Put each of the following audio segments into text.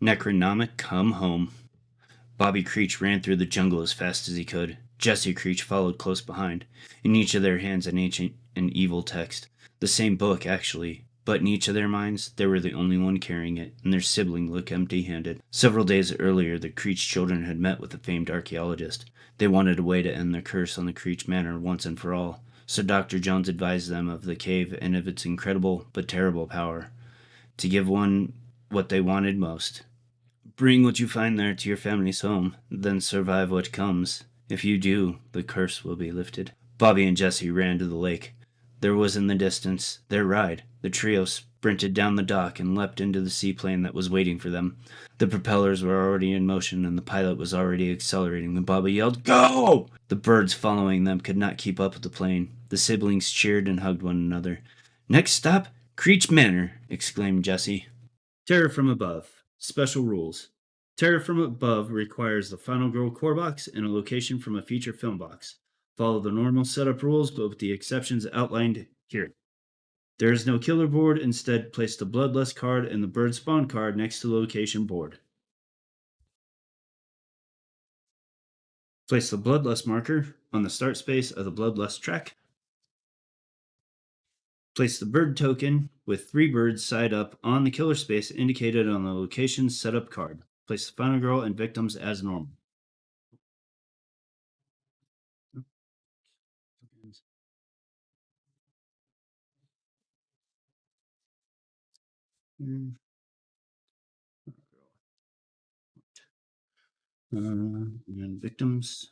Necrinomi-come home. Bobby Creech ran through the jungle as fast as he could. Jessie Creech followed close behind, in each of their hands an ancient and evil text. The same book, actually, but in each of their minds, they were the only one carrying it, and their sibling looked empty-handed. Several days earlier, the Creech children had met with the famed archaeologist. They wanted a way to end the curse on the Creech Manor once and for all, so Dr. Jones advised them of the cave and of its incredible but terrible power, to give one what they wanted most. Bring what you find there to your family's home, then survive what comes. If you do, the curse will be lifted. Bobby and Jessie ran to the lake. There was in the distance their ride. The trio sprinted down the dock and leapt into the seaplane that was waiting for them. The propellers were already in motion and the pilot was already accelerating when Bobby yelled, "Go!" The birds following them could not keep up with the plane. The siblings cheered and hugged one another. "Next stop, Creech Manor," exclaimed Jessie. Terror from above. Special rules. Terror from above requires the Final Girl core box and a location from a feature film box. Follow the normal setup rules, but with the exceptions outlined here. There is no killer board. Instead, place the Bloodlust card and the Bird Spawn card next to the location board. Place the Bloodlust marker on the start space of the Bloodlust track. Place the bird token with 3 birds side up on the killer space indicated on the location setup card. Place the Final Girl and victims as normal. And victims.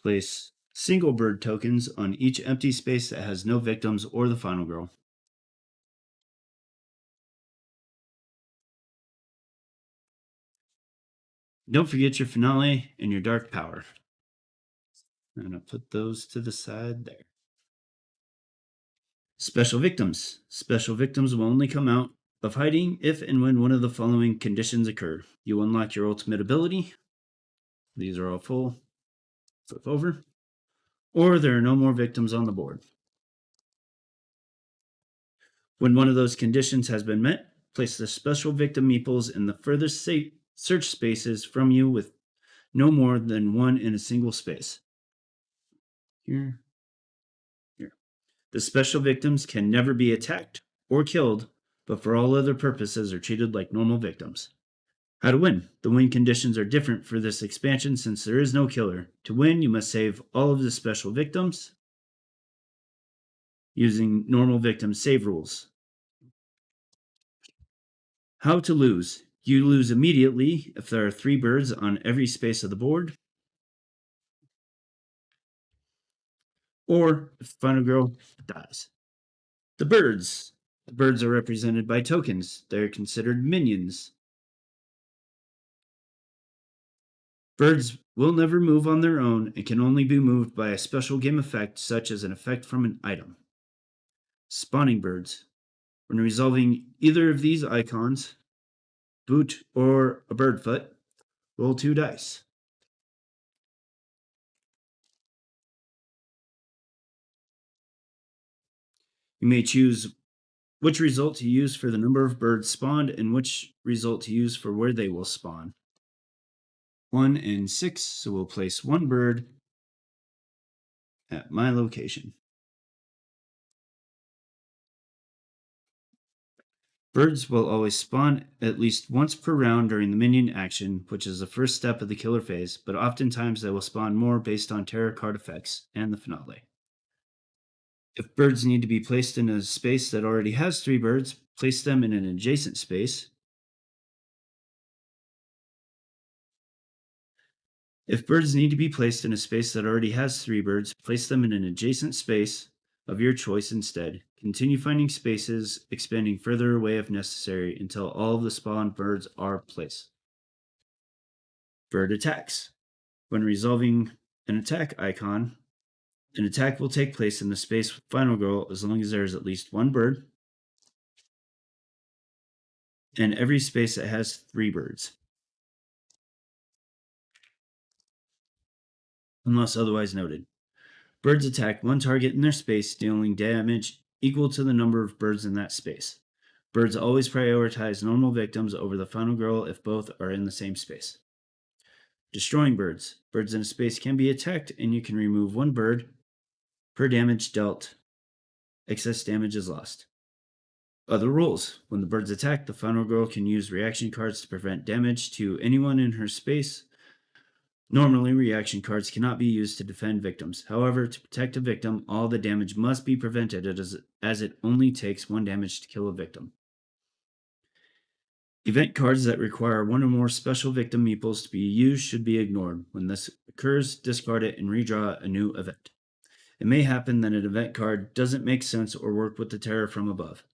Place single bird tokens on each empty space that has no victims or the Final Girl. Don't forget your finale and your dark power. I'm going to put those to the side there. Special victims. Special victims will only come out of hiding if and when one of the following conditions occur. You unlock your ultimate ability. These are all full. Flip over. Or there are no more victims on the board. When one of those conditions has been met, place the special victim meeples in the furthest search spaces from you with no more than one in a single space. Here. The special victims can never be attacked or killed, but for all other purposes are treated like normal victims. How to win. The win conditions are different for this expansion since there is no killer. To win, you must save all of the special victims using normal victim save rules. How to lose. You lose immediately if there are 3 birds on every space of the board, or if the Final Girl dies. The birds. The birds are represented by tokens. They are considered minions. Birds will never move on their own and can only be moved by a special game effect, such as an effect from an item. Spawning birds. When resolving either of these icons, boot or a bird foot, roll 2 dice. You may choose which result to use for the number of birds spawned and which result to use for where they will spawn. 1 and 6, so we'll place 1 bird at my location. Birds will always spawn at least once per round during the minion action, which is the first step of the killer phase, but oftentimes they will spawn more based on terror card effects and the finale. If birds need to be placed in a space that already has 3 birds, place them in an adjacent space. If birds need to be placed in a space that already has 3 birds, place them in an adjacent space of your choice instead. Continue finding spaces, expanding further away if necessary until all of the spawned birds are placed. Bird attacks. When resolving an attack icon, an attack will take place in the space with Final Girl as long as there is at least 1 bird, and every space that has 3 birds, unless otherwise noted. Birds attack one target in their space, dealing damage equal to the number of birds in that space. Birds always prioritize normal victims over the final girl if both are in the same space. Destroying birds. Birds in a space can be attacked, and you can remove one bird per damage dealt. Excess damage is lost. Other rules. When the bird's attacked, the final girl can use reaction cards to prevent damage to anyone in her space. Normally, reaction cards cannot be used to defend victims. However, to protect a victim, all the damage must be prevented as it only takes one damage to kill a victim. Event cards that require one or more special victim meeples to be used should be ignored. When this occurs, discard it and redraw a new event. It may happen that an event card doesn't make sense or work with the terror from above.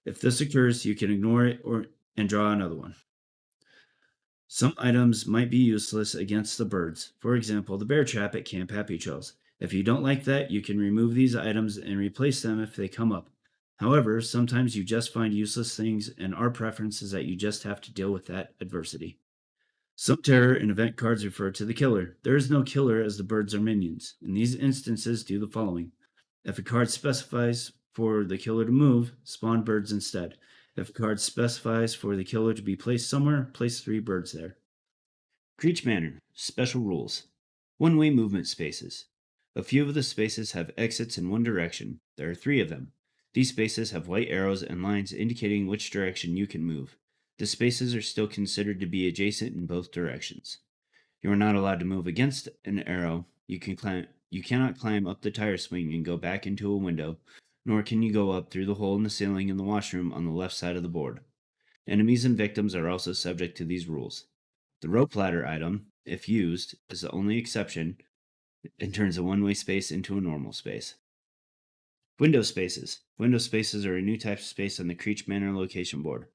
If this occurs, you can ignore it and draw another one. Some items might be useless against the birds. For example, the bear trap at Camp Happy Trails. If you don't like that, you can remove these items and replace them if they come up. However, sometimes you just find useless things, and our preference is that you just have to deal with that adversity. Some terror and event cards refer to the killer. There is no killer as the birds are minions. In these instances, do the following. If a card specifies for the killer to move, spawn birds instead. If a card specifies for the killer to be placed somewhere, place 3 birds there. Creech Manor. Special rules. One-way movement spaces. A few of the spaces have exits in one direction. There are 3 of them. These spaces have white arrows and lines indicating which direction you can move. The spaces are still considered to be adjacent in both directions. You are not allowed to move against an arrow. You cannot climb up the tire swing and go back into a window, nor can you go up through the hole in the ceiling in the washroom on the left side of the board. Enemies and victims are also subject to these rules. The rope ladder item, if used, is the only exception and turns a one-way space into a normal space. Window spaces. Window spaces are a new type of space on the Creech Manor location board.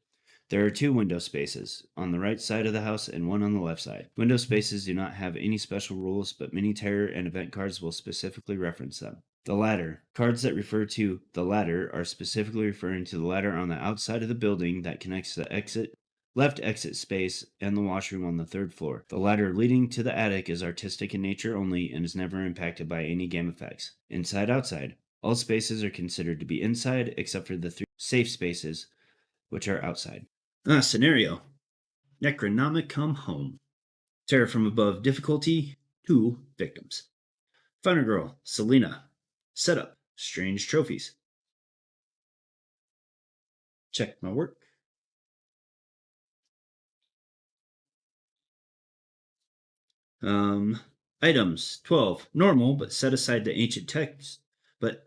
There are 2 window spaces, on the right side of the house and one on the left side. Window spaces do not have any special rules, but many terror and event cards will specifically reference them. The ladder. Cards that refer to the ladder are specifically referring to the ladder on the outside of the building that connects the left exit space and the washroom on the 3rd floor. The ladder leading to the attic is artistic in nature only and is never impacted by any game effects. Inside-outside. All spaces are considered to be inside except for the 3 safe spaces, which are outside. Scenario. Necrinomi-come home. Terror from above difficulty, 2 victims. Final girl, Selena. Setup, strange trophies. Check my work. Items, 12. Normal, but set aside the ancient text. But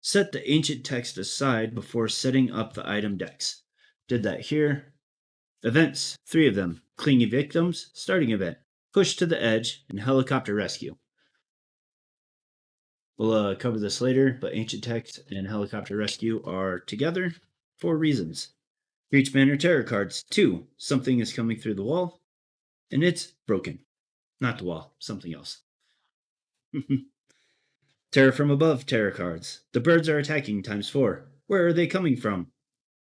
set the ancient text aside before setting up the item decks. Did that here. Events, 3 of them. Clingy victims, starting event. Push to the edge, and helicopter rescue. We'll cover this later, but ancient text and helicopter rescue are together for reasons. Creech Manor Terror cards. 2. Something is coming through the wall, and it's broken. Not the wall, something else. Terror from above terror cards. The birds are attacking times 4. Where are they coming from?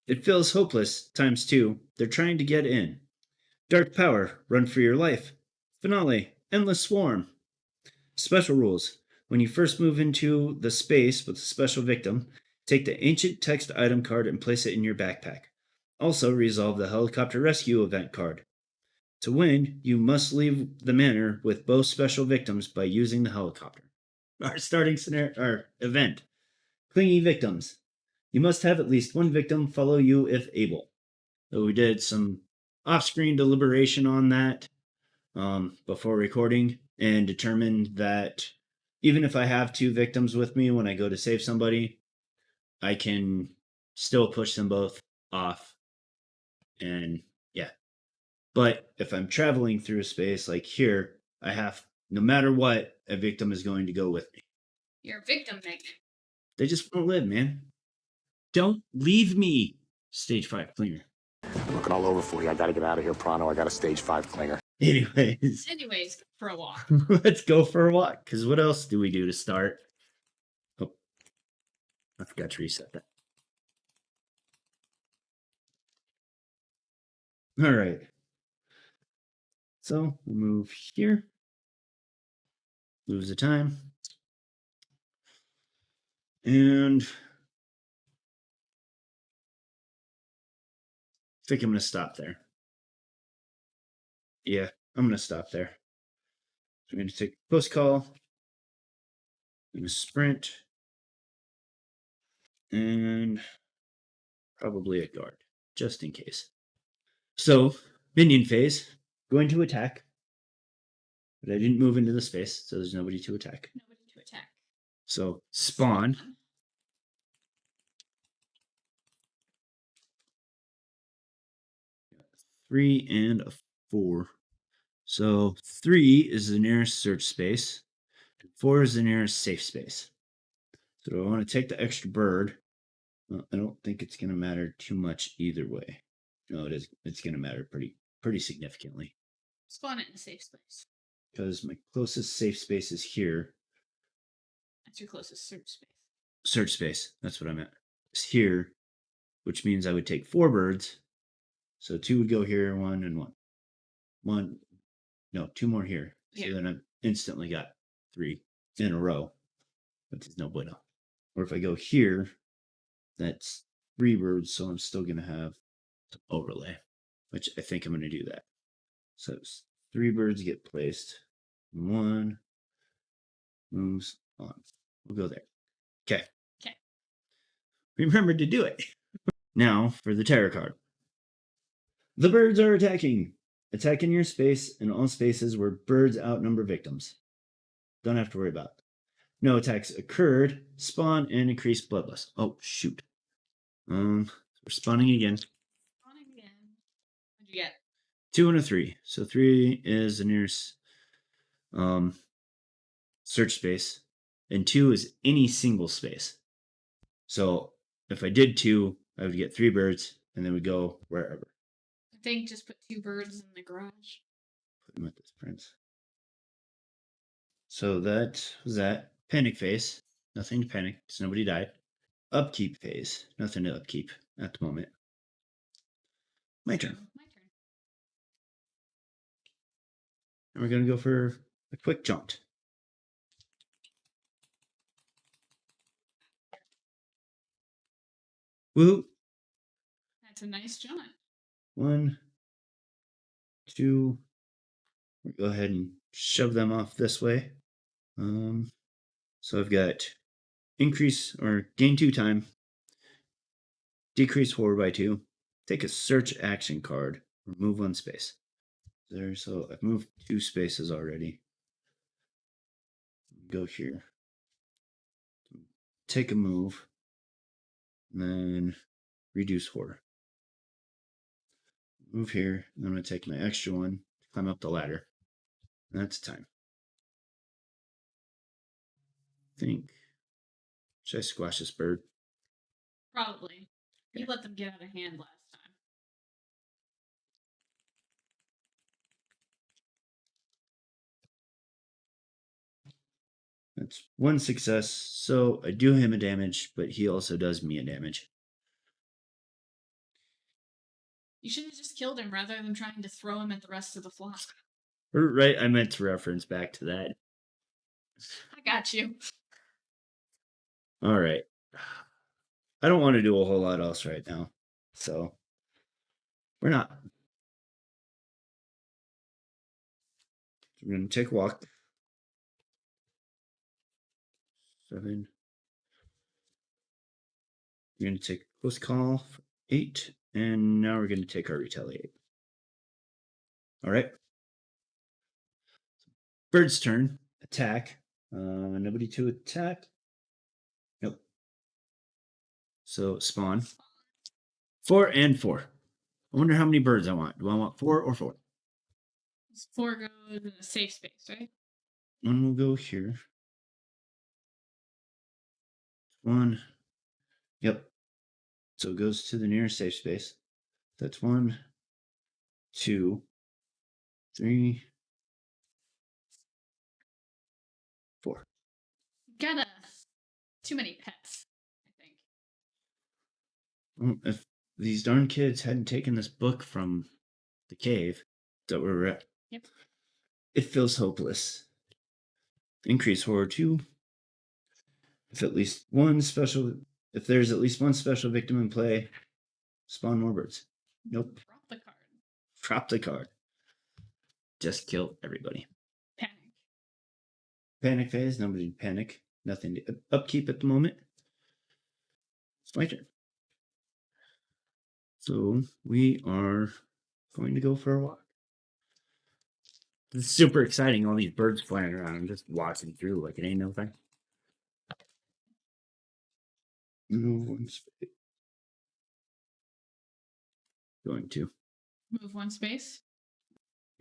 It feels hopeless times 2. They're trying to get in. Dark power. Run for your life. Finale. Endless swarm. Special rules. When you first move into the space with a special victim, take the ancient text item card and place it in your backpack. Also, resolve the helicopter rescue event card. To win, you must leave the manor with both special victims by using the helicopter. Our starting scenario, our event. Clingy victims. You must have at least one victim follow you if able. So we did some off-screen deliberation on that before recording and determined that even if I have 2 victims with me when I go to save somebody, I can still push them both off. And yeah. But if I'm traveling through a space like here, I have, no matter what, a victim is going to go with me. You're a victim, Nick. They just won't live, man. Don't leave me. Stage 5 clinger. I'm looking all over for you. I gotta get out of here pronto. I got a stage 5 clinger. Anyways, go for a walk. Let's go for a walk. Because what else do we do to start? Oh, I forgot to reset that. All right. So we'll move here. Lose the time. And think I'm going to stop there. Yeah, I'm going to stop there. So I'm going to take a close call. I'm going to sprint. And probably a guard, just in case. So, minion phase. Going to attack. But I didn't move into the space, so there's nobody to attack. Nobody to attack. So, spawn. Three and a 4. So 3 is the nearest search space. 4 is the nearest safe space. So I want to take the extra bird. Well, I don't think it's going to matter too much either way. No, it is. It's going to matter pretty significantly. Spawn it in a safe space. Because my closest safe space is here. That's your closest search space. Search space. That's what I meant. It's here, which means I would take 4 birds. So 2 would go here, 1 and 1. No, 2 more here. So Yeah. then I've instantly got 3 in a row, which is no bueno. Or if I go here, that's 3 birds, so I'm still going to have some overlay, which I think I'm going to do that. So 3 birds get placed. 1 moves on. We'll go there. Okay. Okay. Remember to do it. Now for the tarot card. The birds are attacking. Attack in your space and all spaces where birds outnumber victims. Don't have to worry about it. No attacks occurred. Spawn and increase bloodlust. Oh, shoot. We're spawning again. Spawning again. What'd you get? 2 and a 3. So 3 is the nearest search space. And 2 is any single space. So if I did 2, I would get 3 birds and then we go wherever. I think just put 2 birds in the garage. Put them at this prince. So that was that. Panic phase. Nothing to panic because nobody died. Upkeep phase. Nothing to upkeep at the moment. My turn. My turn. And we're going to go for a quick jaunt. Woo! That's a nice jaunt. 1, 2. We'll go ahead and shove them off this way. So I've got increase or gain 2 time, decrease horror by 2, take a search action card, remove 1 space. There, so I've moved 2 spaces already. Go here, take a move, and then reduce horror. Move here, and I'm going to take my extra one to climb up the ladder. And that's time. Should I squash this bird? Probably. You let them get out of hand last time. That's 1 success, so I do him a damage, but he also does me a damage. You should have just killed him rather than trying to throw him at the rest of the flock. Right, I meant to reference back to that. I got you. All right. I don't want to do a whole lot else right now, so we're not. We're going to take a walk. 7. We're going to take a close call for 8, and now we're going to take our retaliate. All right. Bird's turn. Attack. Nobody to attack. Nope. So spawn. 4 and 4. I wonder how many birds I want. Do I want 4 or 4? 4 goes in a safe space, right? 1 will go here. 1. Yep. So it goes to the nearest safe space. That's 1, 2, 3, 4. Got too many pets, I think. Well, if these darn kids hadn't taken this book from the cave that we're at, Yep. It feels hopeless. Increase horror 2. If there's at least one special victim in play, spawn more birds. Nope. Drop the card. Drop the card. Just kill everybody. Panic. Panic phase. Nobody panic. Nothing to upkeep at the moment. It's my turn. So we are going to go for a walk. It's super exciting. All these birds flying around. I'm just walking through like it ain't no thing. No one space. Going to Move 1 space.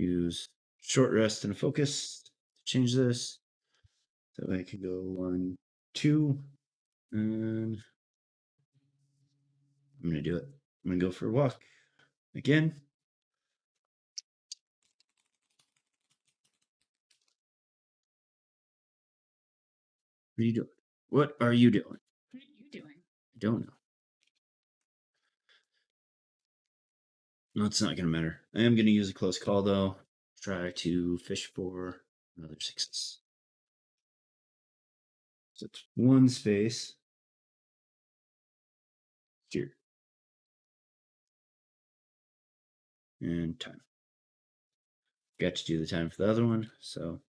use short rest and a focus to change this. So I can go 1, 2, and I'm going to do it. I'm going to go for a walk again. What are you doing? What are you doing? What are you doing? I don't know. No, it's not going to matter. I am going to use a close call, though. Try to fish for another success. So it's 1 space. Here. And time. Got to do the time for the other one, so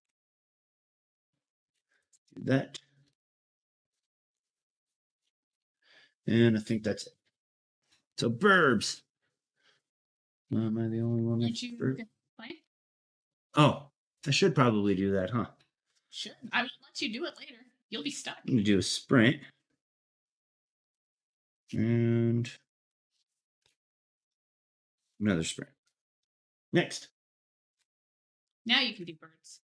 do that. And I think that's it. So burbs. Am I the only one? Aren't you Burb? gonna play? Oh, I should probably do that, huh? Should. I will let you do it later. You'll be stuck. I'm gonna do a sprint. And another sprint. Next. Now you can do birds.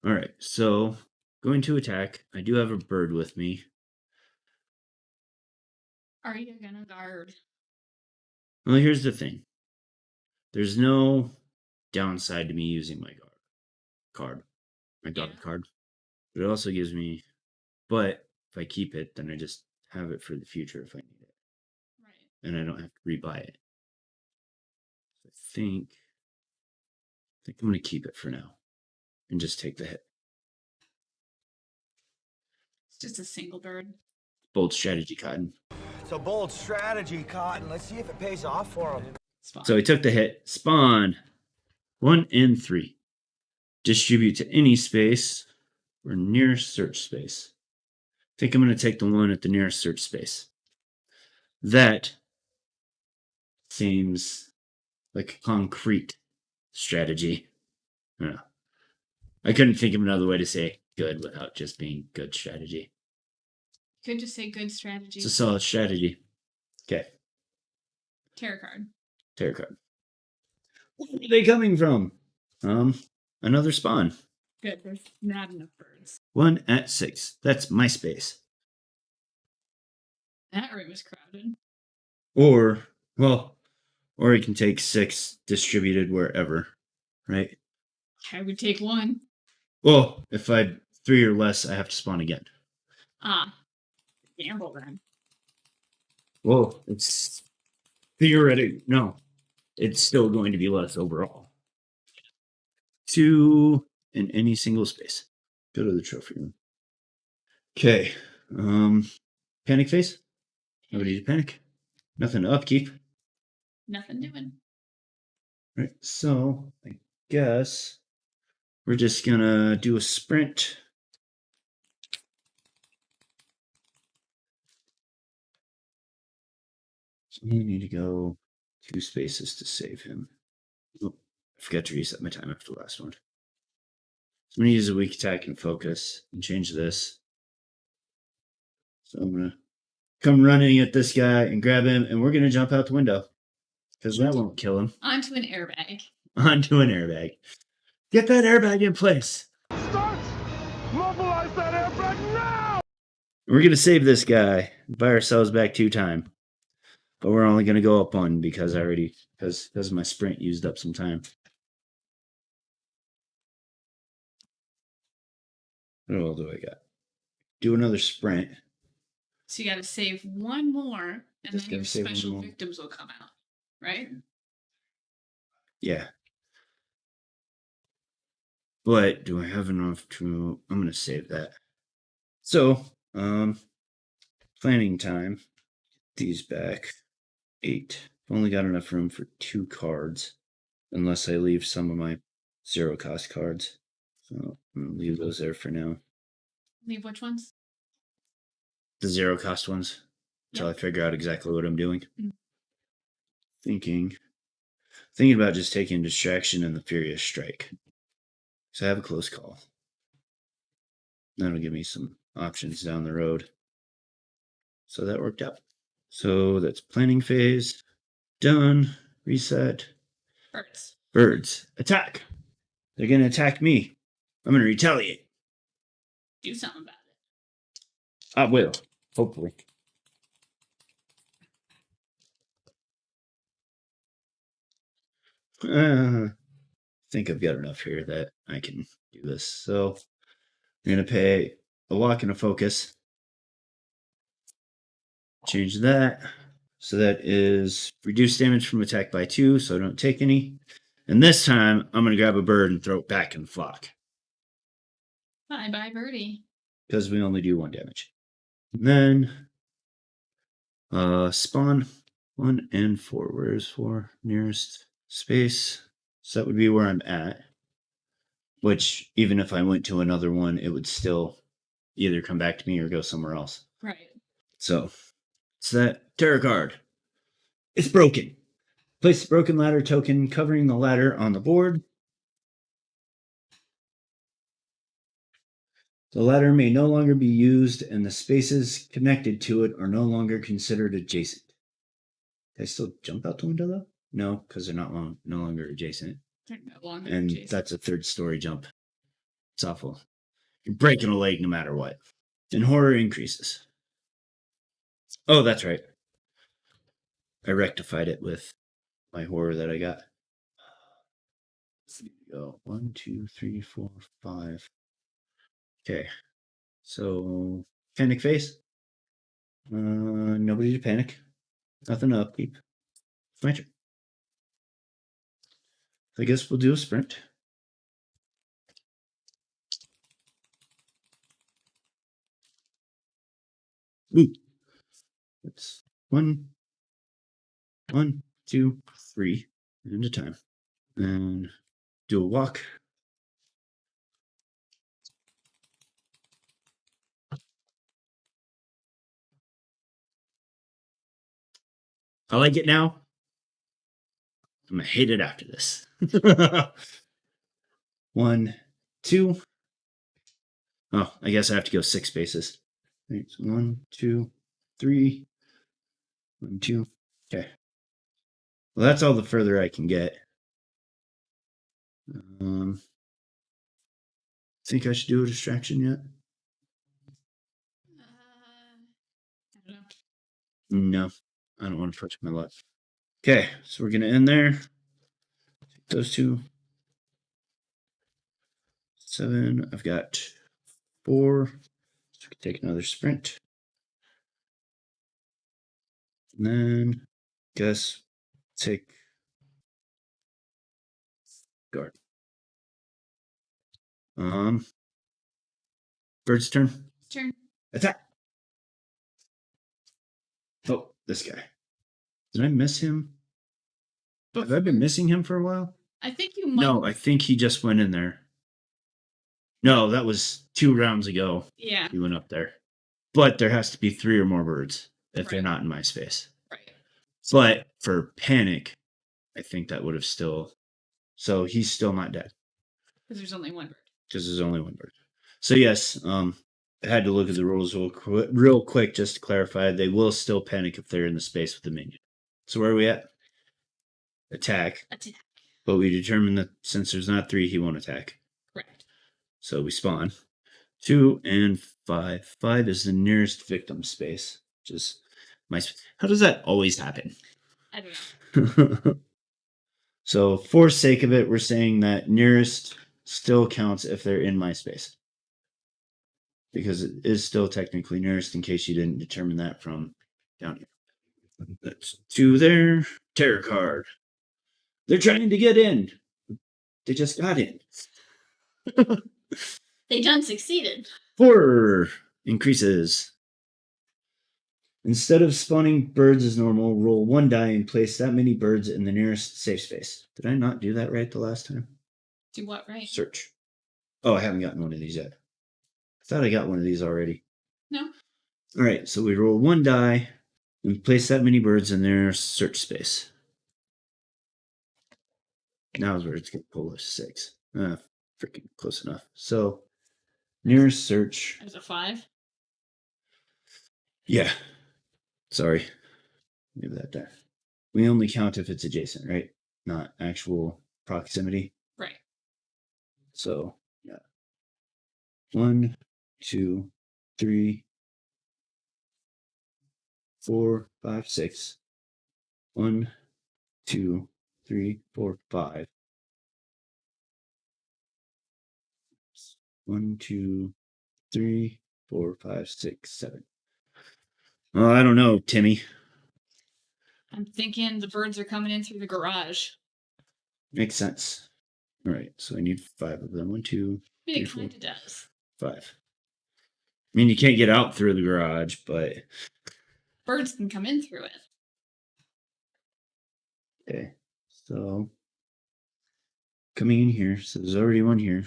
All right, so going to attack. I do have a bird with me. Are you gonna guard? Well, here's the thing. There's no downside to me using my guard card. But it also gives me, but if I keep it, then I just have it for the future if I need it. Right. And I don't have to rebuy it. I think I'm gonna keep it for now and just take the hit. It's just a single bird. Bold strategy, Cotton. It's a bold strategy, Cotton. Let's see if it pays off for him. Spawn. So he took the hit. Spawn 1 and 3. Distribute to any space or nearest search space. I think I'm going to take the one at the nearest search space. That seems like a concrete strategy. I don't know. I couldn't think of another way to say good without just being good strategy. Could just say good strategy. It's a solid strategy. Okay. Tarot card. Tarot card. Where are they coming from? Another spawn. Good. There's not enough birds. 1 at 6. That's my space. That room is crowded. Or he can take 6 distributed wherever, right? I would take 1. Well, if I 3 or less, I have to spawn again. Ah. Gamble then. Well, it's theoretic. No, it's still going to be less overall. 2 in any single space. Go to the trophy room. Okay. Panic phase? Nobody to panic. Nothing to upkeep. Nothing doing. Right. So I guess we're just gonna do a sprint. So we need to go 2 spaces to save him. Oh, I forgot to reset my time after the last one. So I'm gonna use a weak attack and focus and change this. So I'm gonna come running at this guy and grab him, and we're gonna jump out the window. Because that won't kill him. Onto an airbag. Onto an airbag. Get that airbag in place. Start! Mobilize that airbag now! We're gonna save this guy, buy ourselves back 2 time. But we're only gonna go up 1 because because my sprint used up some time. What all do I got? Do another sprint. So you got to save 1 more, and Just then your gotta save 1 special more. victims will come out, right? Yeah. But do I have enough to... I'm gonna save that. So, planning time. these back. 8. I've only got enough room for 2 cards. Unless I leave some of my 0-cost cards. So I'm going to leave those there for now. Leave which ones? The 0-cost ones. Until I figure out exactly what I'm doing. Mm. Thinking about just taking Distraction and the Furious Strike. So I have a close call. That'll give me some options down the road. So that worked out. So that's planning phase. Done. Reset. Birds. Birds. Attack. They're going to attack me. I'm going to retaliate. Do something about it. I will. Hopefully. I think I've got enough here that I can do this. So I'm going to pay a lock and a focus. Change that. So that is reduce damage from attack by 2, so I don't take any. And this time, I'm going to grab a bird and throw it back in the flock. Bye-bye, birdie. Because we only do 1 damage. And then spawn 1 and 4. Where's 4? Nearest space. So that would be where I'm at. Which, even if I went to another one, it would still either come back to me or go somewhere else. Right. So, it's that tarot card. It's broken. Place the broken ladder token covering the ladder on the board. The ladder may no longer be used, and the spaces connected to it are no longer considered adjacent. Can I still jump out the window, though? No, because they're no longer adjacent. They're no longer And adjacent. that's a 3rd-story jump. It's awful. You're breaking a leg no matter what. And horror increases. Oh, that's right. I rectified it with my horror that I got. Here we go. 1, 2, 3, 4, 5. Okay. So, panic phase. Nobody to panic. Nothing to upkeep. It's my turn. I guess we'll do a sprint. Ooh. That's 1, 2, 3 at a time. And do a walk. I like it now. I'm gonna hate it after this. 1, 2. Oh, I guess I have to go 6 spaces. Right, so 1, 2, 3. 1, 2. Okay. Well, that's all the further I can get. Think I should do a distraction yet? I don't know. No, I don't want to push my luck. Okay, so we're gonna end there. Take those 2. 7. I've got 4. So we can take another sprint. And then guess take guard. Bird's turn. Turn. Attack. Oh, this guy. Did I miss him? Have I been missing him for a while? I think you might. No, I think he just went in there. No, that was 2 rounds ago. Yeah. He went up there. But there has to be 3 or more birds if they're Right. not in my space. Right. But for panic, I think that would have still. So he's still not dead. Because there's only 1 bird. Because there's only 1 bird. So yes, I had to look at the rules real quick just to clarify. They will still panic if they're in the space with the minion. So where are we at? Attack. Attack. But we determined that since there's not 3, he won't attack. Correct. So we spawn. 2 and 5. 5 is the nearest victim space, which is my space. How does that always happen? I don't know. So for sake of it, we're saying that nearest still counts if they're in my space. Because it is still technically nearest in case you didn't determine that from down here. That's 2 there. Terror card. They're trying to get in. They just got in. They done succeeded. 4 increases. Instead of spawning birds as normal, roll 1 die and place that many birds in the nearest safe space. Did I not do that right the last time? Do what right? Search. Oh, I haven't gotten one of these yet. I thought I got one of these already. No. All right, so we roll 1 die and place that many birds in their search space. Now is where it's going to pull us 6. Freaking close enough. So, nearest search. There's a 5. Yeah. Sorry. Leave that there. We only count if it's adjacent, right? Not actual proximity. Right. So, yeah. 1, 2, 3, 4, 5, 6. 1, 2, 3, 4, 5. 1, 2, 3, 4, 5, 6, 7. Oh, I don't know, Timmy. I'm thinking the birds are coming in through the garage. Makes sense. All right, so I need 5 of them. 1, 2, 3, It 4, kind of does. 5. I mean, you can't get out through the garage, but Birds can come in through it. okay. So coming in here, so there's already one here.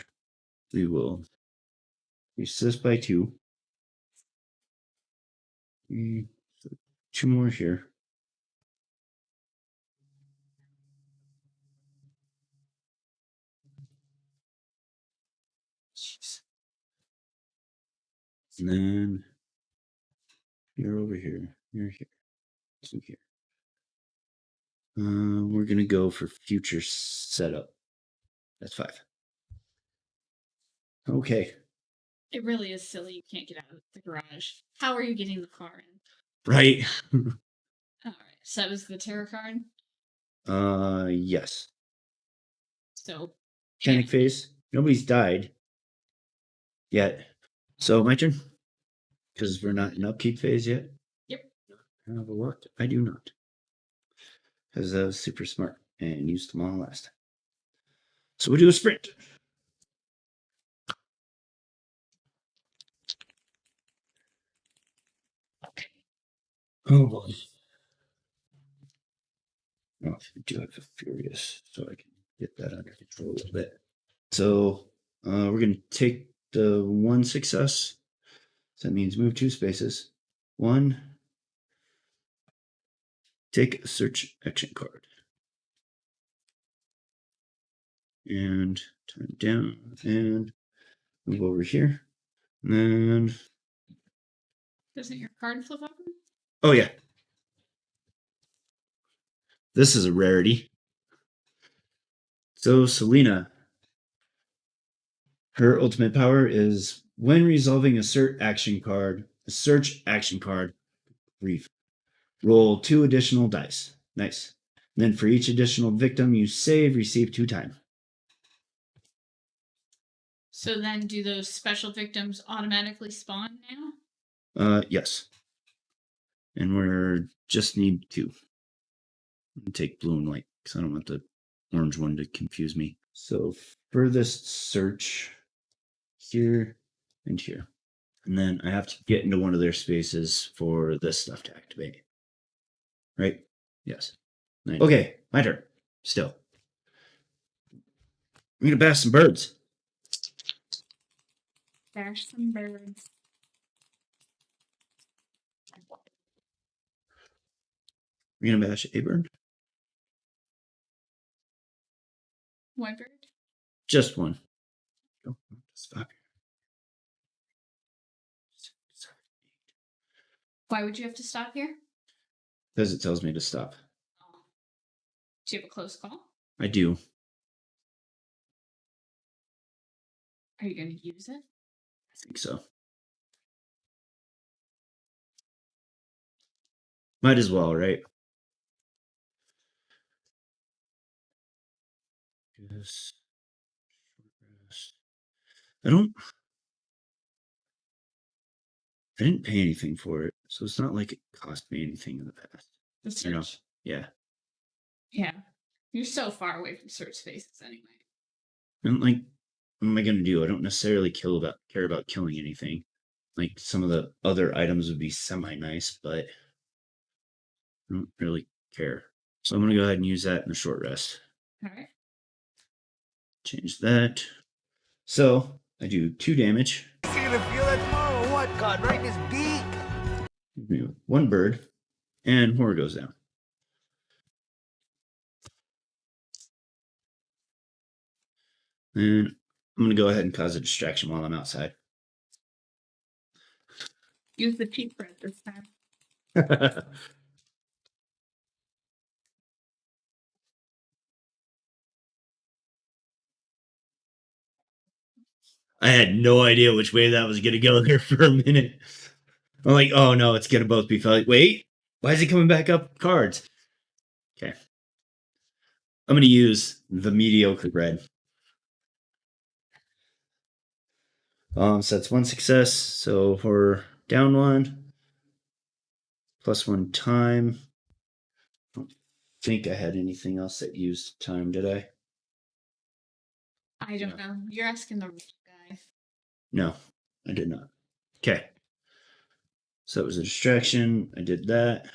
We will increase this by 2. 2 more here. Jeez. And then you're over here. You're here. 2 here. We're gonna go for future setup. That's 5. Okay. It really is silly you can't get out of the garage. How are you getting the car in? Right. All right. So that was the tarot card. Yes. So Panic phase. Nobody's died yet. So my turn. Because we're not in upkeep phase yet. Yep. Have a what? I do not. Because I was super smart and used them all last time. So we do a sprint. Oh boy. Oh, I do have a furious, so I can get that under control a little bit. So we're going to take the 1 success. So that means move 2 spaces. 1. Take a search action card. And turn it down and move over here. And then. Doesn't your card flip over? Oh, yeah. This is a rarity. So Selena, her ultimate power is when resolving a search action card, brief. Roll 2 additional dice. Nice. And then for each additional victim you save, receive 2 time. So then do those special victims automatically spawn now? Yes. And we're just need 2. Take blue and white because I don't want the orange one to confuse me. So furthest search here and here. And then I have to get into one of their spaces for this stuff to activate. Right? Yes. Nice. Okay, my turn. Still. I'm gonna bash some birds. Bash some birds. We're gonna bash a bird. One bird? Just one. Oh, stop here. Why would you have to stop here? Because it tells me to stop. Oh. Do you have a close call? I do. Are you going to use it? I think so. Might as well, right? Yes. I didn't pay anything for it, so it's not like it cost me anything in the past. The search? You know? Yeah. Yeah. You're so far away from search spaces anyway. And like, what am I gonna do? I don't necessarily care about killing anything. Like some of the other items would be semi nice, but I don't really care. So I'm going to go ahead and use that in the short rest. All right. Change that. So I do 2 damage. Is he gonna feel that tomorrow or what, Cotton? Right in his beak. Give me 1 bird, and horror goes down. And I'm going to go ahead and cause a distraction while I'm outside. Use the cheap bread this time. I had no idea which way that was going to go there for a minute. I'm like, oh no, it's going to both be felt. Wait, why is he coming back up cards? Okay. I'm going to use the mediocre bread. So that's 1 success. So for down 1, +1 time. I don't think I had anything else that used time, did I? I don't know. You're asking the wrong guy. No, I did not. Okay. So it was a distraction. I did that.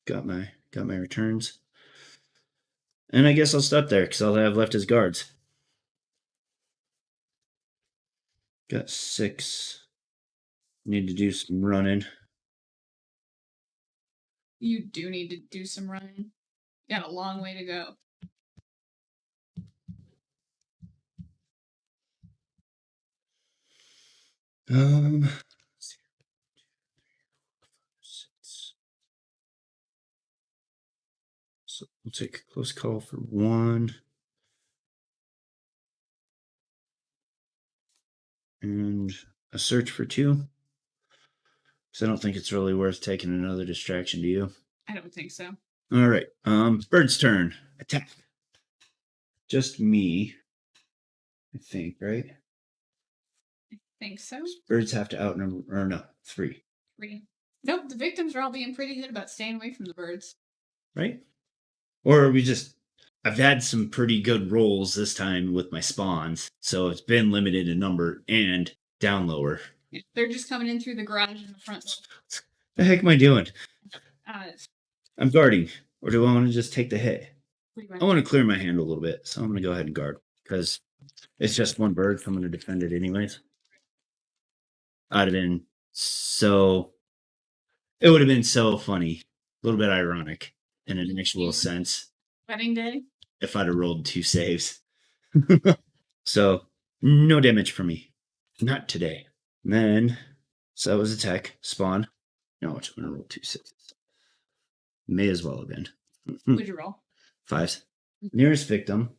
Got my returns. And I guess I'll stop there because all I have left is guards. Got 6. Need to do some running. You do need to do some running. You got a long way to go. Let's see. 6. So we'll take a close call for 1. And a search for 2. Because I don't think it's really worth taking another distraction, do you? I don't think so. All right. Bird's turn. Attack. Just me. I think, right? I think so. Birds have to outnumber, or no, 3. 3. Nope, the victims are all being pretty good about staying away from the birds. Right? Or I've had some pretty good rolls this time with my spawns, so it's been limited in number and down lower. Yeah, they're just coming in through the garage in the front. What the heck am I doing? Uh, I'm guarding, or do I want to just take the hit? pretty I much. want to clear my hand a little bit, so I'm going to go ahead and guard, because it's just 1 bird, so I'm going to defend it anyways. It would have been so funny, a little bit ironic in an actual sense, Wedding day? if I'd have rolled 2 saves. So, no damage for me. Not today. And then, so that was attack. Spawn. No, I'm going to roll 2 6s. May as well have been. What'd you roll? 5s. Nearest victim.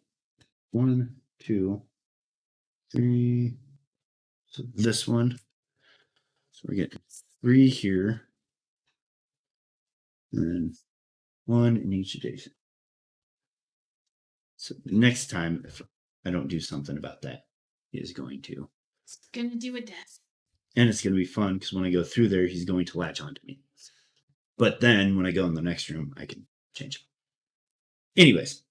1, 2, 3. So this one. So we're getting 3 here. And then 1 in each adjacent. So the next time, if I don't do something about that, he is going to. It's gonna do a death. And it's going to be fun because when I go through there, he's going to latch onto me. But then when I go in the next room, I can change him. Anyways,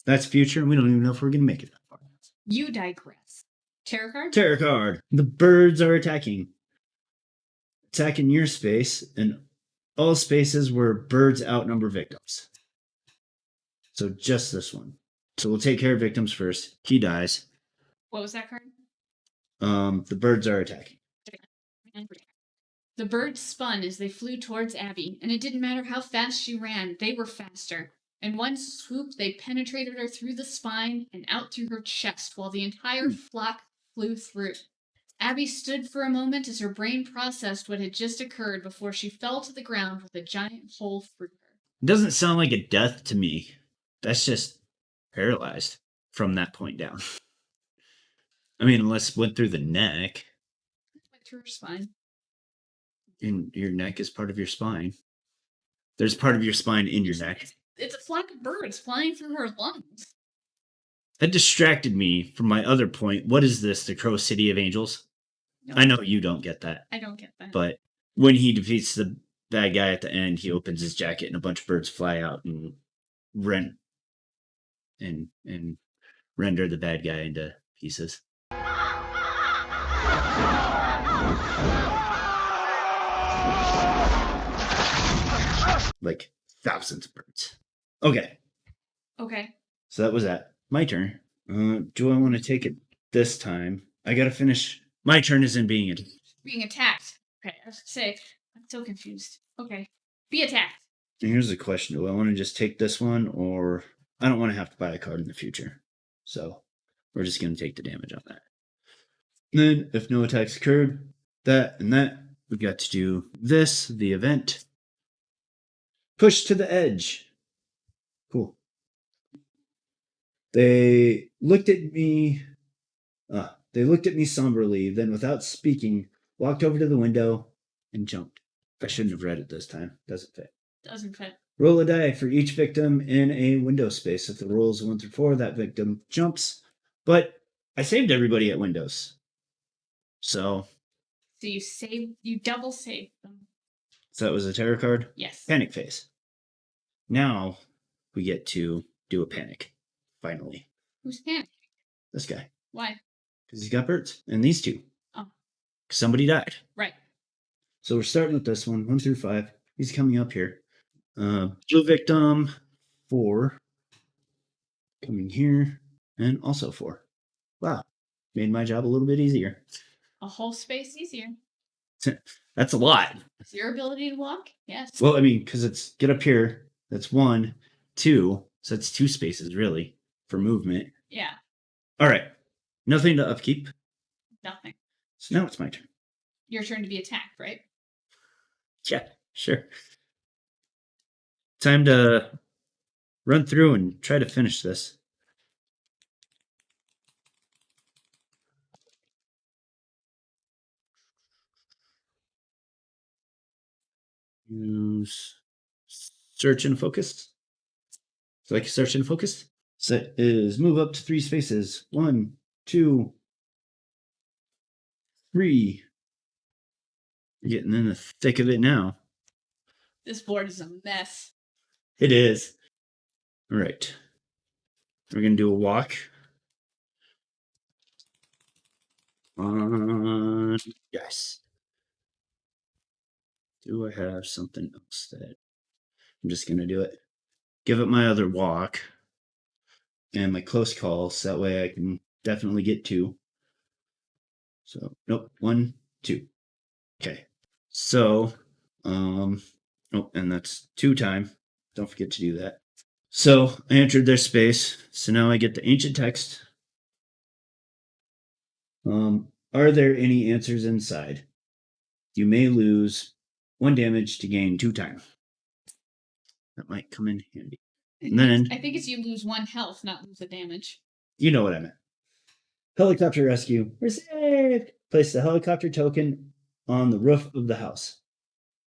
that's future, and we don't even know if we're going to make it that far. You digress. Tarot card? Tarot card. The birds are attacking. Attacking your space, and all spaces where birds outnumber victims. So just this one. So we'll take care of victims first. He dies. What was that card? The birds are attacking. The birds spun as they flew towards Abby, and it didn't matter how fast she ran, they were faster. In one swoop, they penetrated her through the spine and out through her chest, while the entire flock flew through. Abby stood for a moment as her brain processed what had just occurred before she fell to the ground with a giant hole through her. It doesn't sound like a death to me. That's just paralyzed from that point down. I mean, unless it went through the neck. Went through her spine. And your neck is part of your spine. There's part of your spine in your neck. It's a flock of birds flying through her lungs. That distracted me from my other point. What is this, the Crow City of Angels? No, I know you don't get that. I don't get that. But when he defeats the bad guy at the end, he opens his jacket and a bunch of birds fly out and render the bad guy into pieces. like thousands of birds. Okay, Okay. so that was that. My turn. Do I want to take it this time? I gotta finish. My turn is in being it. Being attacked. Okay, I was gonna say, I'm so confused. Okay. Be attacked. And here's the question: do I want to just take this one, or I don't want to have to buy a card in the future? So we're just gonna take the damage on that. And then, if no attacks occurred, that and that, we got to do this. The event. Push to the edge. Cool. They looked at me. They looked at me somberly, then, without speaking, walked over to the window and jumped. I shouldn't have read it this time. Doesn't fit. Doesn't fit. Roll a die for each victim in a window space. If the roll is 1 through 4, that victim jumps. But I saved everybody at windows. So You double saved them. that was a terror card. Yes. Panic phase. Now we get to do a panic. Finally. Who's panicking? This guy. Why? Because he's got birds. And these two. Oh. Somebody died. Right. So we're starting with this one, 1 through 5. He's coming up here. Blue victim, 4. Coming here. And also 4. Wow. Made my job a little bit easier. A whole space easier. That's a lot. It's your ability to walk? Yes. Well, I mean, because it's get up here. That's 1, 2. So that's 2 spaces, really, for movement. Yeah. All right. Nothing to upkeep. Nothing. So now it's my turn. Your turn to be attacked, right? Yeah, sure. Time to run through and try to finish this. Use search and focus. So like search and focus. Set is move up to 3 spaces. 1, 2, 3. You're getting in the thick of it now. This board is a mess. It is. All right. We're going to do a walk. Yes. Do I have something else that I'm just going to do it? Give it my other walk and my close call, so that way I can definitely get 2. So, nope, 1, 2. Okay. So, oh, and that's 2 time. Don't forget to do that. So I entered their space. So now I get the ancient text. Are there any answers inside? You may lose 1 damage to gain 2 time. That might come in handy. And then I think it's you lose 1 health, not lose the damage. You know what I meant. Helicopter rescue. We're saved. Place the helicopter token on the roof of the house.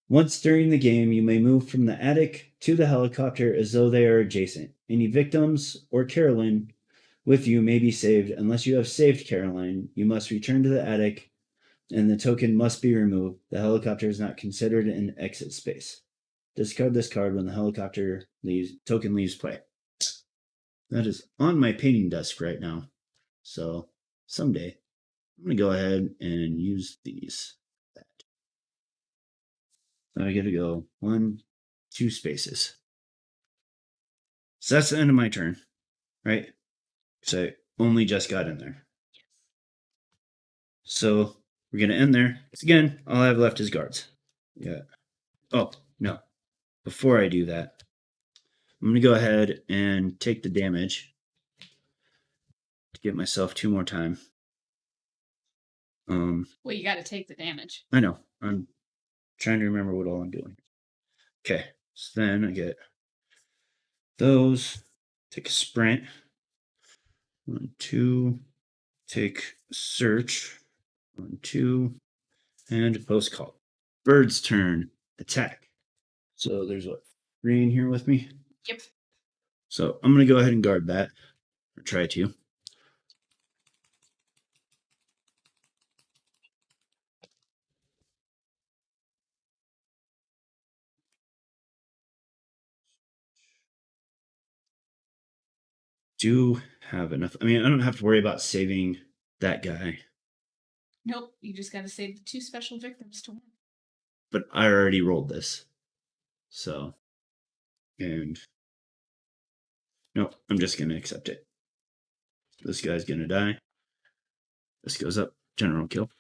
Once during the game, you may move from the attic to the helicopter as though they are adjacent. Any victims or Caroline with you may be saved. Unless you have saved Caroline, you must return to the attic and the token must be removed. The helicopter is not considered an exit space. Discard this card when the helicopter token leaves play. That is on my painting desk right now. So someday I'm going to go ahead and use these. So I got to go 1, 2 spaces. So that's the end of my turn, right? So I only just got in there. So we're going to end there. Because again, all I have left is guards. Yeah. Oh, no. Before I do that, I'm going to go ahead and take the damage to get myself 2 more time. Well, you got to take the damage. I know. I'm trying to remember what all I'm doing. Okay. So then I get those. Take a sprint. 1, 2. Take search. 1, 2. And post call. Bird's turn. Attack. So there's what? 3 in here with me? Yep. So I'm going to go ahead and guard that. Or try to. Do have enough. I mean, I don't have to worry about saving that guy. Nope. You just got to save the 2 special victims to win. But I already rolled this. So, and no, I'm just going to accept it. This guy's going to die. This goes up. General kill.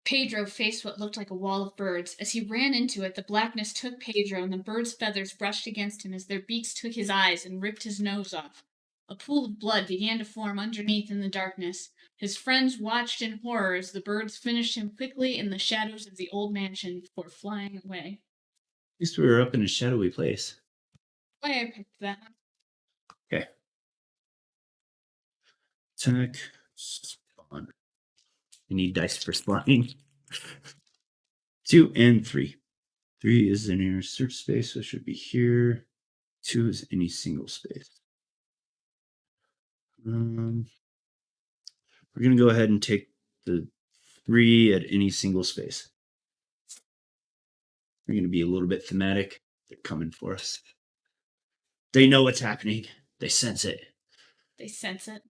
Pedro faced what looked like a wall of birds. As he ran into it, the blackness took Pedro, and the birds' feathers brushed against him as their beaks took his eyes and ripped his nose off. A pool of blood began to form underneath in the darkness. His friends watched in horror as the birds finished him quickly in the shadows of the old mansion before flying away. At least we were up in a shadowy place. Why I picked that one. Okay. Attack. Spawn. I need dice for spawning. 2 and 3. 3 is in your search space, so it should be here. 2 is any single space. We're going to go ahead and take the 3 at any single space. We're going to be a little bit thematic. They're coming for us. They know what's happening. They sense it. They sense it.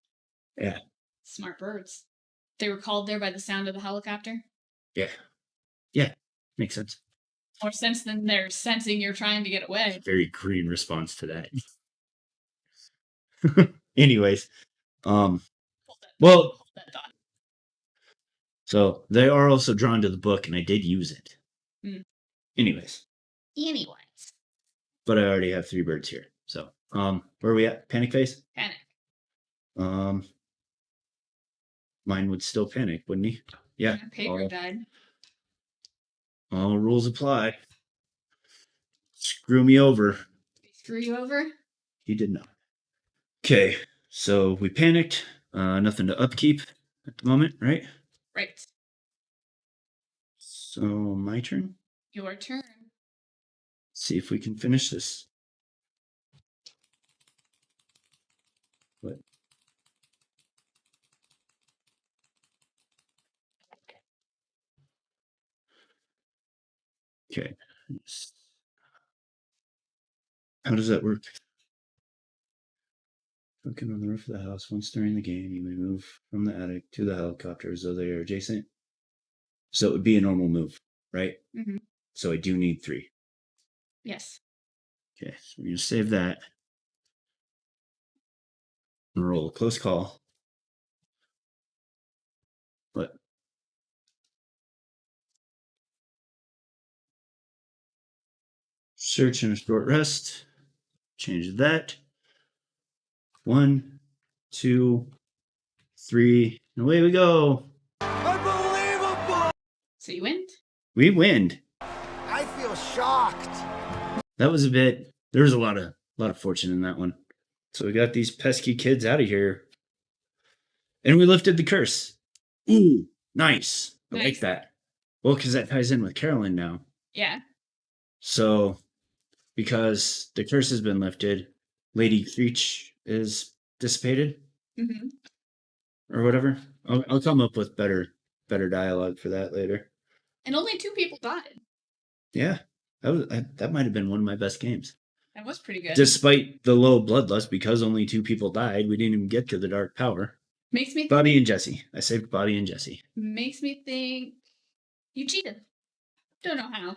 Yeah. Smart birds. They were called there by the sound of the helicopter? Yeah. Yeah. Makes sense. More sense than they're sensing you're trying to get away. Very green response to that. Anyways. Well, Hold that thought. so they are also drawn to the book, and I did use it. Anyways. But I already have 3 birds here. So, where are we at? Panic phase? Panic. Mine would still panic, wouldn't he? Yeah. Pedro died. All rules apply. Screw me over. Screw you over? He did not. Okay, so we panicked. Nothing to upkeep at the moment, right? Right. So my turn. Your turn. See if we can finish this. What? Okay. How does that work? Cooking on the roof of the house. Once during the game, you may move from the attic to the helicopter as though they are adjacent. So it would be a normal move, right? Mm-hmm. So I do need 3. Yes. Okay, so we're going to save that. And roll a close call. What? Search and a short rest. Change that. 1, 2, 3, and away we go. Unbelievable! So you win? We win. I feel shocked. That was there was a lot of fortune in that one. So we got these pesky kids out of here. And we lifted the curse. Ooh, nice. I like that. Well, because that ties in with Carolyn now. Yeah. So, because the curse has been lifted, Lady Creech is dissipated. Mm-hmm. Or whatever. I'll come up with better dialogue for that later. And only 2 people died. Yeah. That might have been one of my best games. That was pretty good. Despite the low bloodlust, because only 2 people died, we didn't even get to the dark power. Makes me think, Bobby and Jessie. I saved Bobby and Jessie. makes me think you cheated. Don't know how.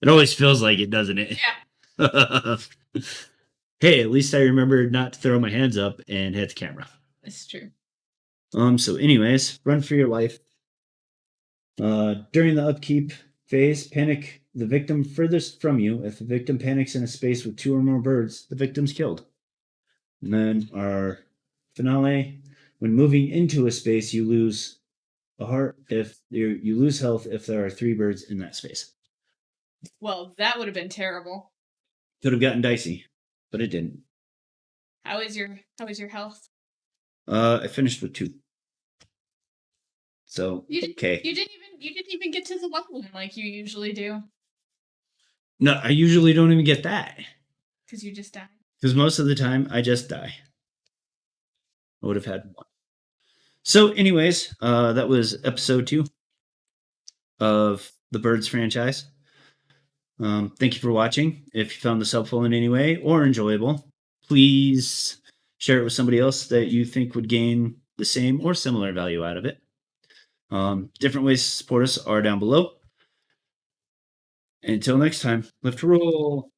It always feels like it, doesn't it? Yeah. Hey, at least I remembered not to throw my hands up and hit the camera. This is true. So anyways, run for your life. During the upkeep phase, panic the victim furthest from you. If the victim panics in a space with 2 or more birds, the victim's killed. And then our finale, when moving into a space, you lose a heart if you lose health if there are 3 birds in that space. Well, that would have been terrible. Could have gotten dicey, but it didn't. How is your health? I finished with 2. So okay. You didn't even get to the level like you usually do. No, I usually don't even get that. Because you just died. Because most of the time I just die. I would have had 1. So anyways, that was episode 2 of the Birds franchise. Thank you for watching. If you found this helpful in any way or enjoyable, please share it with somebody else that you think would gain the same or similar value out of it. Different ways to support us are down below. Until next time, live to roll.